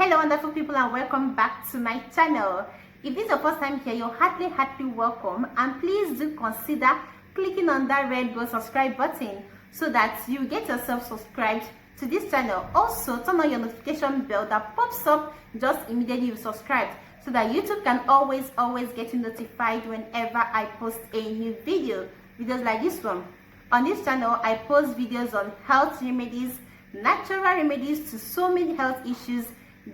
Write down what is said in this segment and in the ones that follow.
Hello wonderful people, and welcome back to my channel. If this is your first time here, you're heartily welcome, and please do consider clicking on that red subscribe button so that you get yourself subscribed to this channel. Also turn on your notification bell that pops up just immediately you subscribe, so that YouTube can always get you notified whenever I post a new videos like this one. On this channel I post videos on health remedies, natural remedies to so many health issues,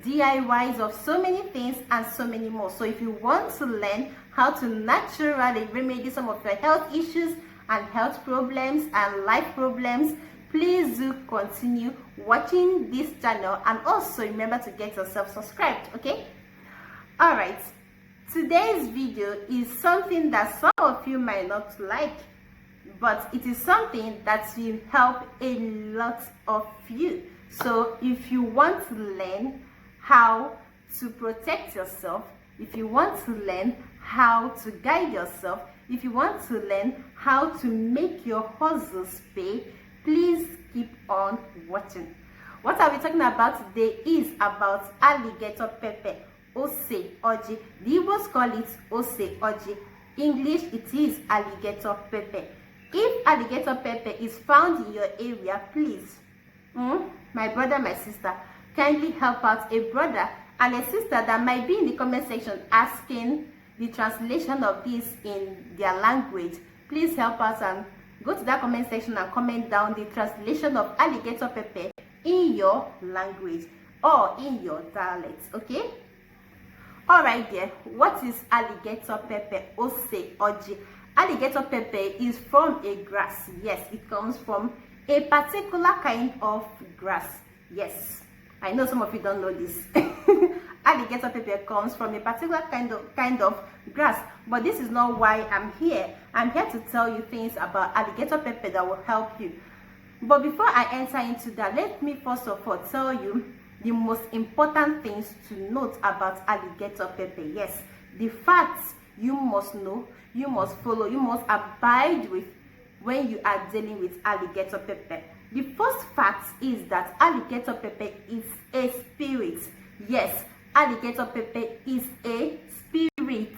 DIYs of so many things, and so many more. So if you want to learn how to naturally remedy some of your health issues and health problems and life problems, please do continue watching this channel, and also remember to get yourself subscribed. Okay, all right, today's video is something that some of you might not like, but it is something that will help a lot of you. So if you want to learn how to protect yourself, if you want to learn how to guide yourself, if you want to learn how to make your hustles pay, please keep on watching. What I'll be talking about today is about alligator pepper, ose oji. The Igbos call it ose oji. English, it is alligator pepper. If alligator pepper is found in your area, please, my brother, my sister, kindly help out a brother and a sister that might be in the comment section asking the translation of this in their language. Please help us and go to that comment section and comment down the translation of alligator pepper in your language or in your dialect. Okay, all right there. What is alligator pepper, ose oji? Alligator pepper is from a grass. Yes, it comes from a particular kind of grass. Yes, I know some of you don't know this. Alligator pepper comes from a particular kind of grass, but this is not why I'm here. I'm here to tell you things about alligator pepper that will help you. But before I enter into that, let me first of all tell you the most important things to note about alligator pepper. Yes, the facts you must know, you must follow, you must abide with when you are dealing with alligator pepper. The first fact is that alligator pepper is a spirit. Yes, alligator pepper is a spirit.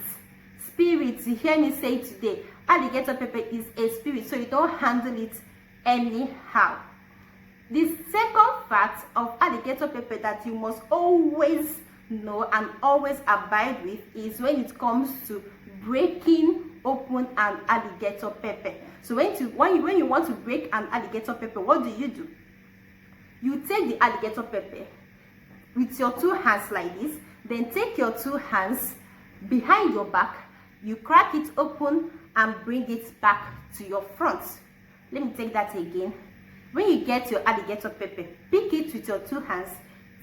Spirit, you hear me say today, alligator pepper is a spirit, so you don't handle it anyhow. The second fact of alligator pepper that you must always know and always abide with is when it comes to breaking open an alligator pepper. So when you want to break an alligator pepper, what do? You take the alligator pepper with your two hands like this, then take your two hands behind your back, you crack it open and bring it back to your front. Let me take that again. When you get your alligator pepper, pick it with your two hands,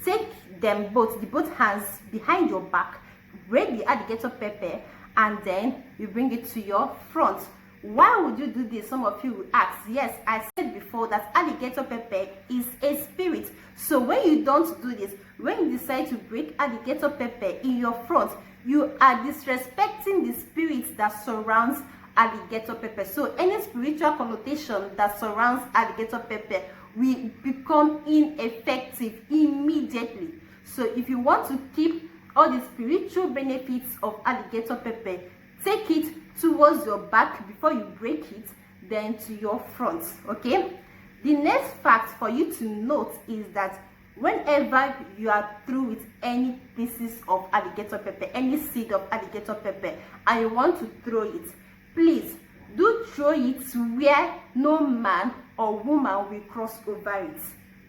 take them both hands behind your back, break the alligator pepper, and then you bring it to your front. Why would you do this? Some of you will ask. Yes, I said before that alligator pepper is a spirit. So when you don't do this, when you decide to break alligator pepper in your front, you are disrespecting the spirit that surrounds alligator pepper. So any spiritual connotation that surrounds alligator pepper will become ineffective immediately. So if you want to keep all the spiritual benefits of alligator pepper, take it towards your back before you break it, then to your front. Okay, the next fact for you to note is that whenever you are through with any pieces of alligator pepper, any seed of alligator pepper, and you want to throw it, please do throw it where no man or woman will cross over it.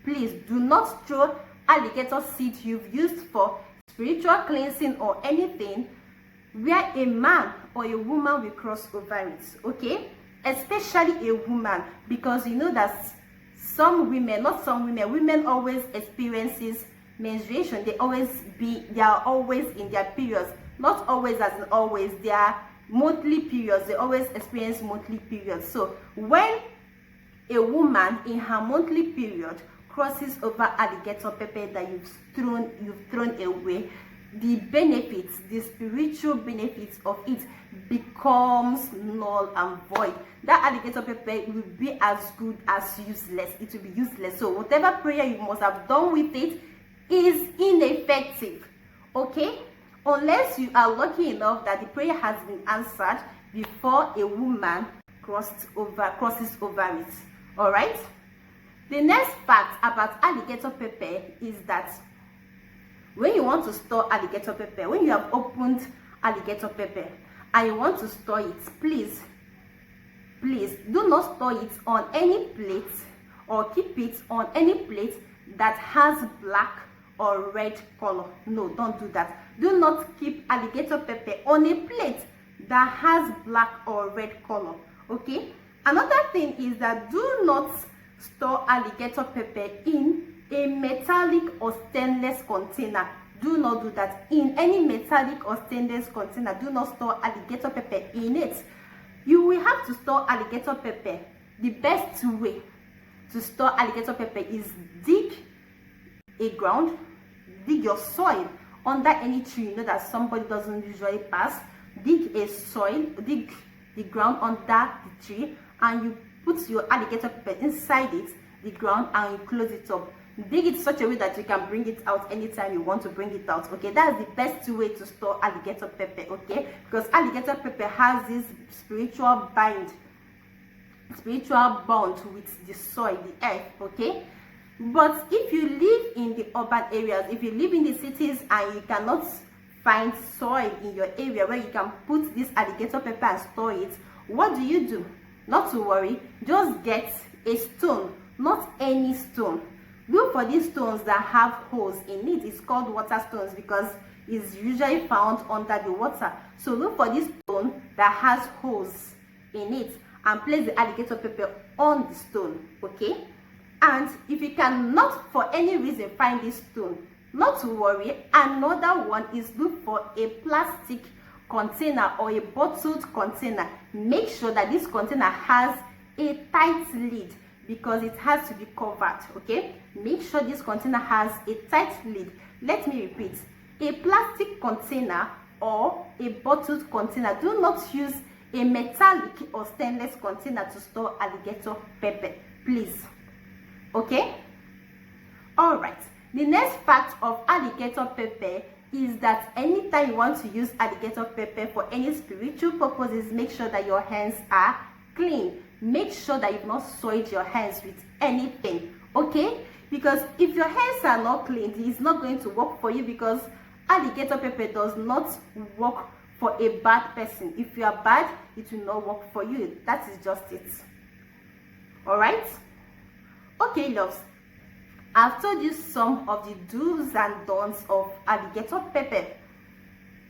Please do not throw alligator seed you've used for spiritual cleansing or anything where a man or a woman will cross over it. Okay, especially a woman, because you know that women always experiences menstruation. They are always in their periods. Not always as in always, they are monthly periods. They always experience monthly periods. So when a woman in her monthly period crosses over alligator pepper that you've thrown away, the benefits, the spiritual benefits of it becomes null and void. That alligator pepper will be as good as useless. It will be useless. So whatever prayer you must have done with it, is ineffective, okay? Unless you are lucky enough that the prayer has been answered before a woman crosses over it. All right. The next fact about alligator pepper is that when you want to store alligator pepper, when you have opened alligator pepper and you want to store it, please do not store it on any plate or keep it on any plate that has black or red color. No, don't do that. Do not keep alligator pepper on a plate that has black or red color, okay? Another thing is that do not store alligator pepper in a metallic or stainless container. Do not do that. In any metallic or stainless container, do not store alligator pepper in it. You will have to store alligator pepper. The best way to store alligator pepper is dig a ground, dig your soil under any tree you know that somebody doesn't usually pass. Dig the ground under the tree, and you put your alligator pepper inside it, the ground, and you close it up. Dig it such a way that you can bring it out anytime you want to bring it out, okay? That's the best way to store alligator pepper, okay? Because alligator pepper has this spiritual bond with the soil, the earth, okay? But if you live in the urban areas, if you live in the cities and you cannot find soil in your area where you can put this alligator pepper and store it, what do? Not to worry, just get a stone, not any stone. Look for these stones that have holes in it. It's called water stones because it's usually found under the water. So look for this stone that has holes in it and place the alligator pepper on the stone, okay? And if you cannot for any reason find this stone, not to worry, another one is look for a plastic container or a bottled container. Make sure that this container has a tight lid because it has to be covered, okay? Make sure this container has a tight lid. Let me repeat, a plastic container or a bottled container. Do not use a metallic or stainless container to store alligator pepper, please, okay? All right. The next fact of alligator pepper is that anytime you want to use alligator pepper for any spiritual purposes, make sure that your hands are clean. Make sure that you've not soiled your hands with anything, okay? Because if your hands are not clean, it's not going to work for you, because alligator pepper does not work for a bad person. If you are bad, it will not work for you. That is just it. All right? Okay, loves. I've told you some of the do's and don'ts of alligator pepper.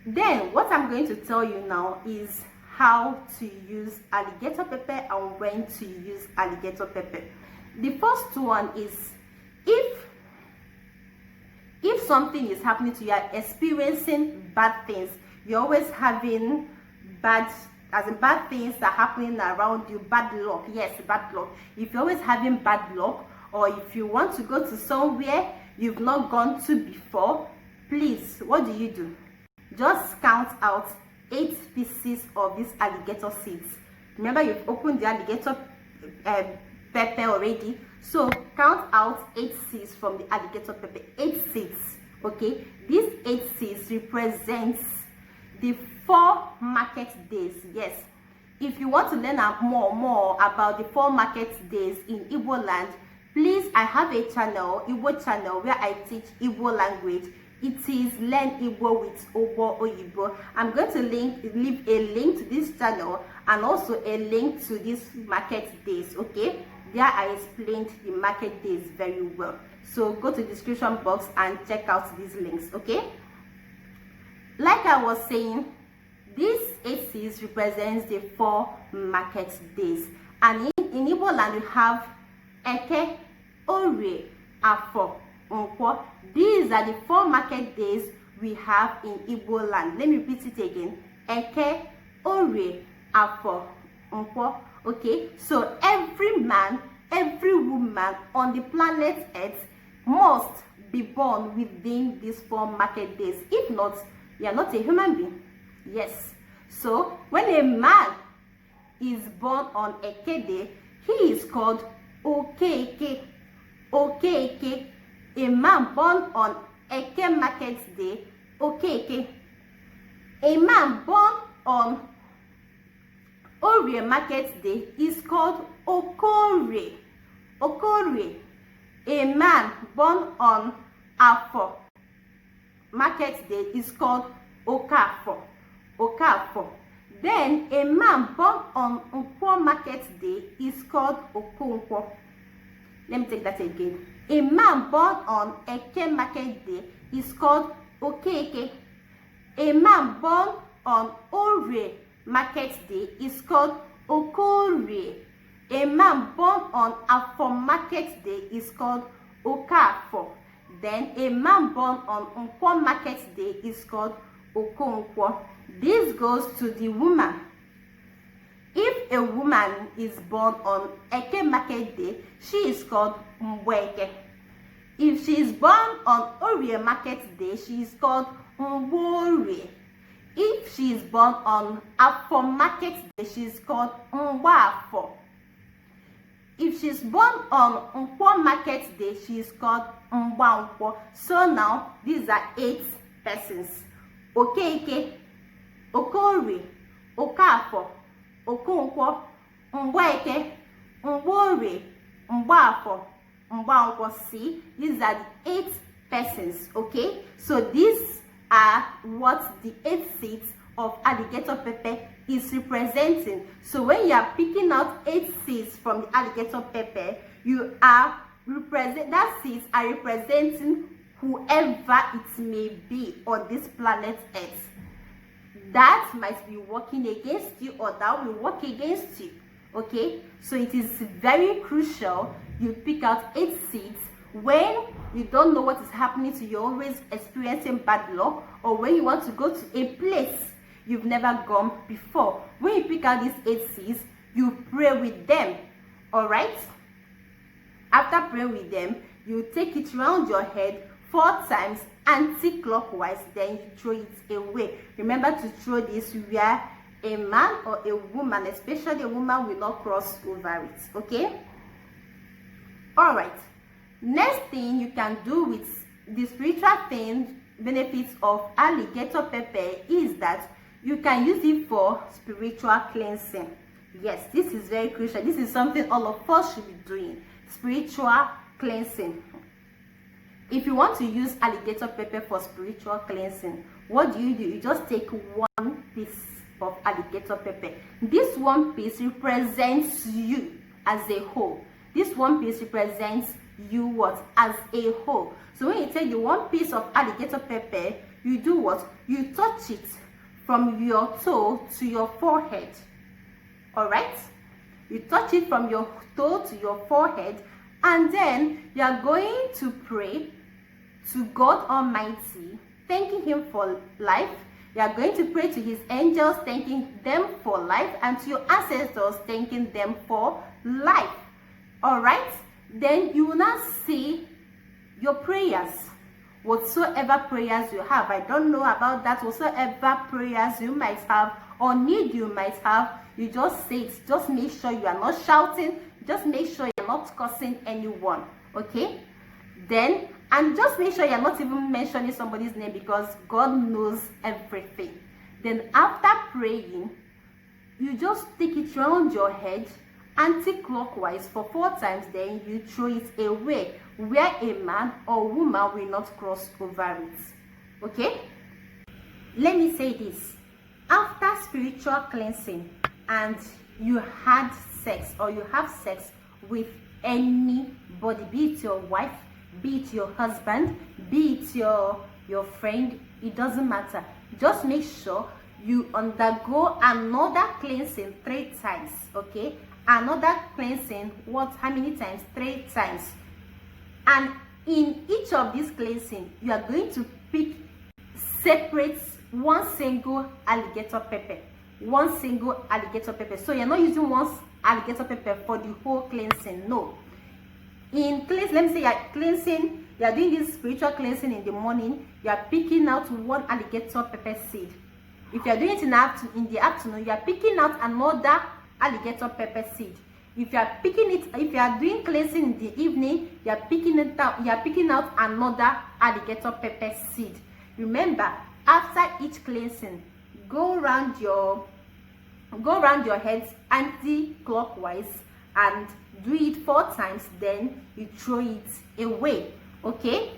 Then what I'm going to tell you now is how to use alligator pepper and when to use alligator pepper. The first one is if something is happening to you, are experiencing bad things, you're always having bad things are happening around you, bad luck. Yes, bad luck. If you're always having bad luck, or if you want to go to somewhere you've not gone to before, please, what do? Just count out 8 pieces of these alligator seeds. Remember, you've opened the alligator pepper already, so count out 8 seeds from the alligator pepper. 8 seeds, okay? These 8 seeds represents the 4 market days. Yes, if you want to learn more about the 4 market days in Igbo land, please, I have a channel, Igbo channel, where I teach Igbo language. It is Learn Igbo with Obo Oyibo. I'm going to leave a link to this channel and also a link to these market days, okay? There I explained the market days very well. So go to the description box and check out these links, okay? Like I was saying, these 8 seeds represents the 4 market days. And in Igbo land, we have Eke, Orie, Afo, Nkwo. These are the 4 market days we have in Igbo land. Let me repeat it again. Eke, Orie, Afo, Nkwo. Okay, so every man, every woman on the planet Earth must be born within these 4 market days. If not, you are not a human being. Yes. So when a man is born on Eke day, he is called Okeke. Okeke. A man born on Eke Market Day, Okeke. A man born on Orie Market Day is called Okorie. Okorie. A man born on Afo Market Day is called Okafo. Okafo. Then a man born on Nkwo Market Day is called Okonkwo. Let me take that again. A man born on Eke Market Day is called Okeke. A man born on Orie Market Day is called Okorie. A man born on Afo Market Day is called Okafo. Then a man born on Nkwo Market Day is called Okonkwo. This goes to the woman. If a woman is born on Eke Market Day, she is called Mbweke. If she is born on Orie Market Day, she is called Mworie. If she is born on Afo Market Day, she is called Mwafo. If she is born on Nkwo Market Day, she is called Mwankwo. So now, these are 8 persons. Okeke, Okorie, Okafo, Okonkwo, Mbweke, Mworie, Mwafo, Mwankwo. See, these are the 8 persons, okay? So these are what the 8 seeds of alligator pepper is representing. So when you are picking out 8 seeds from the alligator pepper, you are that seeds are representing whoever it may be on this planet Earth that might be working against you or that will work against you. Okay, so it is very crucial you pick out 8 seeds when you don't know what is happening to you, always experiencing bad luck, or when you want to go to a place you've never gone before. When you pick out these 8 seeds, you pray with them. All right, after praying with them, you take it around your head 4 times anti-clockwise, then you throw it away. Remember to throw this where a man or a woman, especially a woman, will not cross over it. Okay, all right. Next thing you can do with the spiritual thing benefits of alligator pepper is that you can use it for spiritual cleansing. Yes, this is very crucial. This is something all of us should be doing. Spiritual cleansing. If you want to use alligator pepper for spiritual cleansing, what do? You just take 1 piece of alligator pepper. This 1 piece represents you as a whole. This 1 piece represents you what? As a whole. So when you take the 1 piece of alligator pepper, you do what? You touch it from your toe to your forehead. All right, you touch it from your toe to your forehead, and then you are going to pray to God Almighty, thanking him for life. You are going to pray to his angels, thanking them for life, and to your ancestors, thanking them for life. All right, then you will now say your prayers, whatsoever prayers you have. I don't know about that. Whatsoever prayers you might have or need you might have, you just say it. Just make sure you are not shouting. Just make sure you're not cursing anyone. Okay, then, and just make sure you're not even mentioning somebody's name, because God knows everything. Then after praying, you just take it around your head anti-clockwise for 4 times, then you throw it away where a man or woman will not cross over it. Okay, let me say this. After spiritual cleansing and you had sex or you have sex with anybody, be it your wife, be it your husband, be it your friend, it doesn't matter. Just make sure you undergo another cleansing 3 times. Okay, another cleansing, what? How many times? 3 times. And in each of these cleansing, you are going to pick separate 1 single alligator pepper. 1 single alligator pepper. So you're not using 1 alligator pepper for the whole cleansing. No. In cleanse, let me say you're cleansing, you're doing this spiritual cleansing in the morning, you are picking out 1 alligator pepper seed. If you're doing it in the afternoon, you are picking out another alligator pepper seed. If you are picking it, if you are doing cleansing in the evening, you are picking it out, you are picking out another alligator pepper seed. Remember, after each cleansing, go around your head anti-clockwise and do it 4 times, then you throw it away. Okay?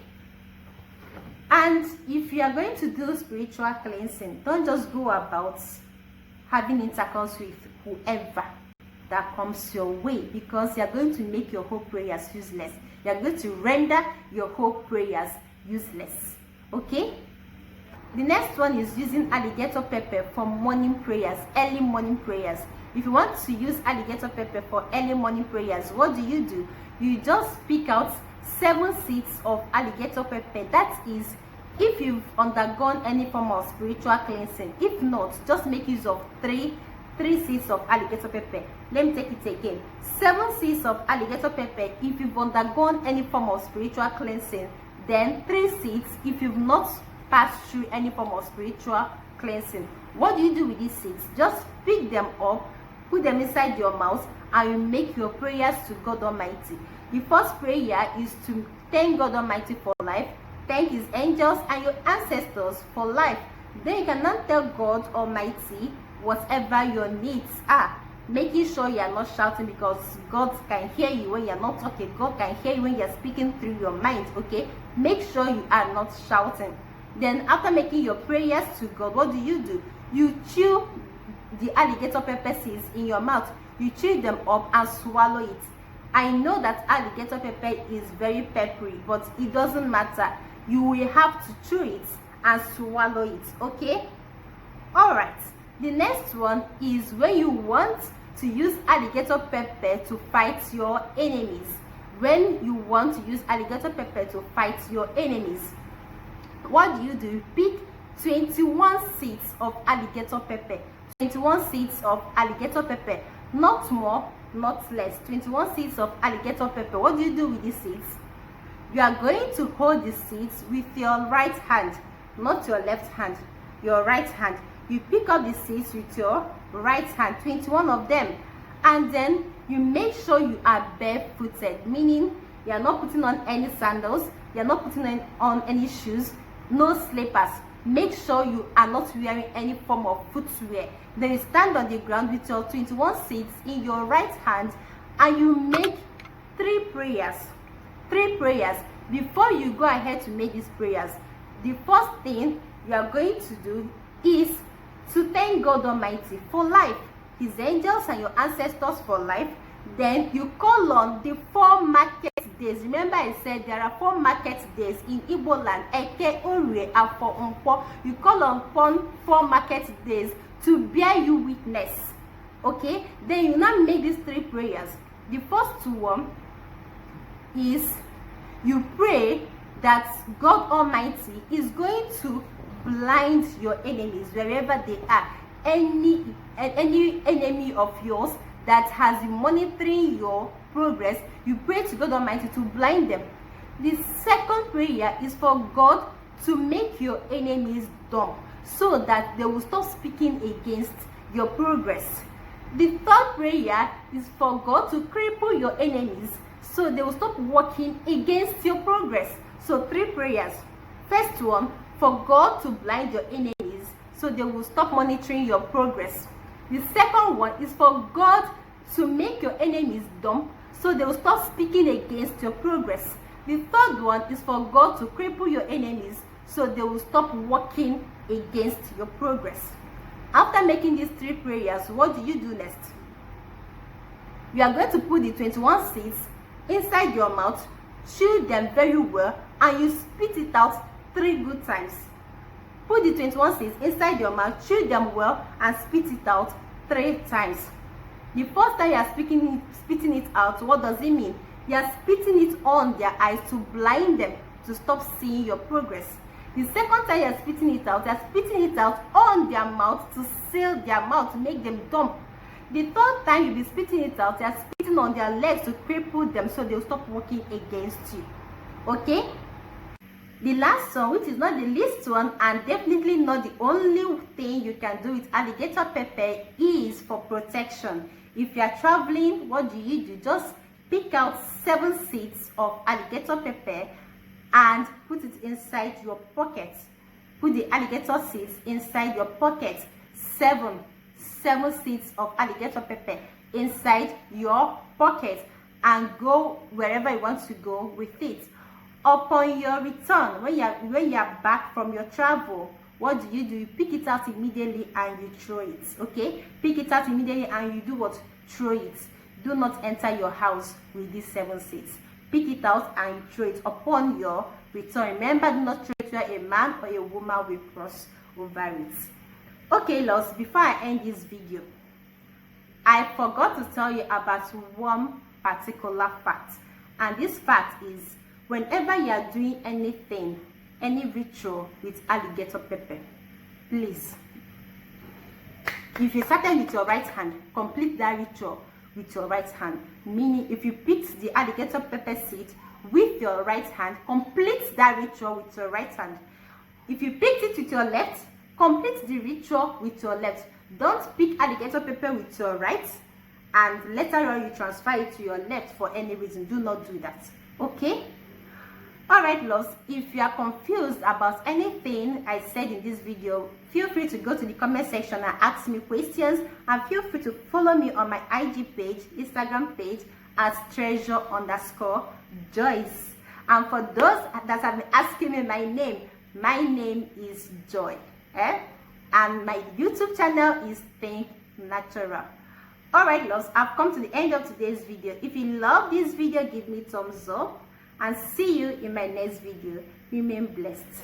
And if you are going to do spiritual cleansing, don't just go about having intercourse with whoever that comes your way, because you are going to make your whole prayers useless. You are going to render your whole prayers useless. Okay? The next one is using alligator pepper for morning prayers, early morning prayers. If you want to use alligator pepper for early morning prayers, what do? You just pick out 7 seeds of alligator pepper. That is, if you've undergone any form of spiritual cleansing. If not, just make use of 3 seeds of alligator pepper. Let me take it again. 7 seeds of alligator pepper if you've undergone any form of spiritual cleansing. Then 3 seeds if you've not passed through any form of spiritual cleansing. What do you do with these seeds? Just pick them up, put them inside your mouth, and you make your prayers to God Almighty. The first prayer is to thank God Almighty for life, thank His angels and your ancestors for life. Then you can now tell God Almighty whatever your needs are, making sure you are not shouting, because God can hear you when you are not talking. God can hear you when you are speaking through your mind. Okay, make sure you are not shouting. Then after making your prayers to God, what do? You chew the alligator pepper seeds in your mouth. You chew them up and swallow it. I know that alligator pepper is very peppery, but it doesn't matter. You will have to chew it and swallow it. Okay? Alright. The next one is when you want to use alligator pepper to fight your enemies. When you want to use alligator pepper to fight your enemies, what do? Pick 21 seeds of alligator pepper. 21 seeds of alligator pepper. Not more, not less. 21 seeds of alligator pepper. What do you do with these seeds? You are going to hold the seeds with your right hand, not your left hand, your right hand. You pick up the seeds with your right hand, 21 of them, and then you make sure you are barefooted, meaning you are not putting on any sandals, you are not putting on any shoes, no slippers. Make sure you are not wearing any form of footwear. Then you stand on the ground with your 21 seeds in your right hand, and you make 3 prayers. 3 prayers. Before you go ahead to make these prayers, the first thing you are going to do is to thank God Almighty for life, His angels and your ancestors for life. Then you call on the 4 market days. Remember, I said there are 4 market days in Igbo land. Eke, Orie, Afo, Nkwo. You call upon 4 market days to bear you witness. Okay? Then you now make these 3 prayers. The first one is you pray that God Almighty is going to blind your enemies wherever they are. Any enemy of yours that has been monitoring your progress, you pray to God Almighty to blind them. The second prayer is for God to make your enemies dumb, so that they will stop speaking against your progress. The third prayer is for God to cripple your enemies, so they will stop working against your progress. So 3 prayers. First one, for God to blind your enemies, so they will stop monitoring your progress. The second one is for God to make your enemies dumb, so they will stop speaking against your progress. The third one is for God to cripple your enemies, so they will stop working against your progress. After making these 3 prayers, what do you do next? You are going to put the 21 seeds inside your mouth, chew them very well, and you spit it out 3 good times. Put the 21 seeds inside your mouth, chew them well, and spit it out 3 times. The first time you are spitting it out, what does it mean? You are spitting it on their eyes to blind them, to stop seeing your progress. The second time you are spitting it out on their mouth to seal their mouth, to make them dumb. The third time you'll be spitting it out, you are spitting on their legs to cripple them, so they'll stop working against you. Okay? The last one, which is not the least one and definitely not the only thing you can do with alligator pepper, is for protection. If you are traveling, what do? Just pick out 7 seeds of alligator pepper and put it inside your pocket. Put the alligator seeds inside your pocket. 7 seeds of alligator pepper inside your pocket, and go wherever you want to go with it. Upon your return, when you are back from your travel, what do? You pick it out immediately and you throw it. Okay, pick it out immediately and you do what? Throw it. Do not enter your house with these 7 seeds. Pick it out and you throw it upon your return. Remember, do not throw it where a man or a woman will cross over it. Okay, loves, before I end this video, I forgot to tell you about one particular fact. And this fact is, whenever you are doing anything, any ritual with alligator pepper, please, if you started with your right hand, complete that ritual with your right hand. Meaning, if you picked the alligator pepper seed with your right hand, complete that ritual with your right hand. If you picked it with your left, complete the ritual with your left. Don't pick alligator pepper with your right and later on you transfer it to your left for any reason. Do not do that. Okay? Alright, loves, if you are confused about anything I said in this video, feel free to go to the comment section and ask me questions, and feel free to follow me on my IG page, Instagram page as treasure_Joyce. And for those that have been asking me my name is Joy. And my YouTube channel is Think Natural. Alright, loves, I've come to the end of today's video. If you love this video, give me thumbs up, and see you in my next video. Remain blessed.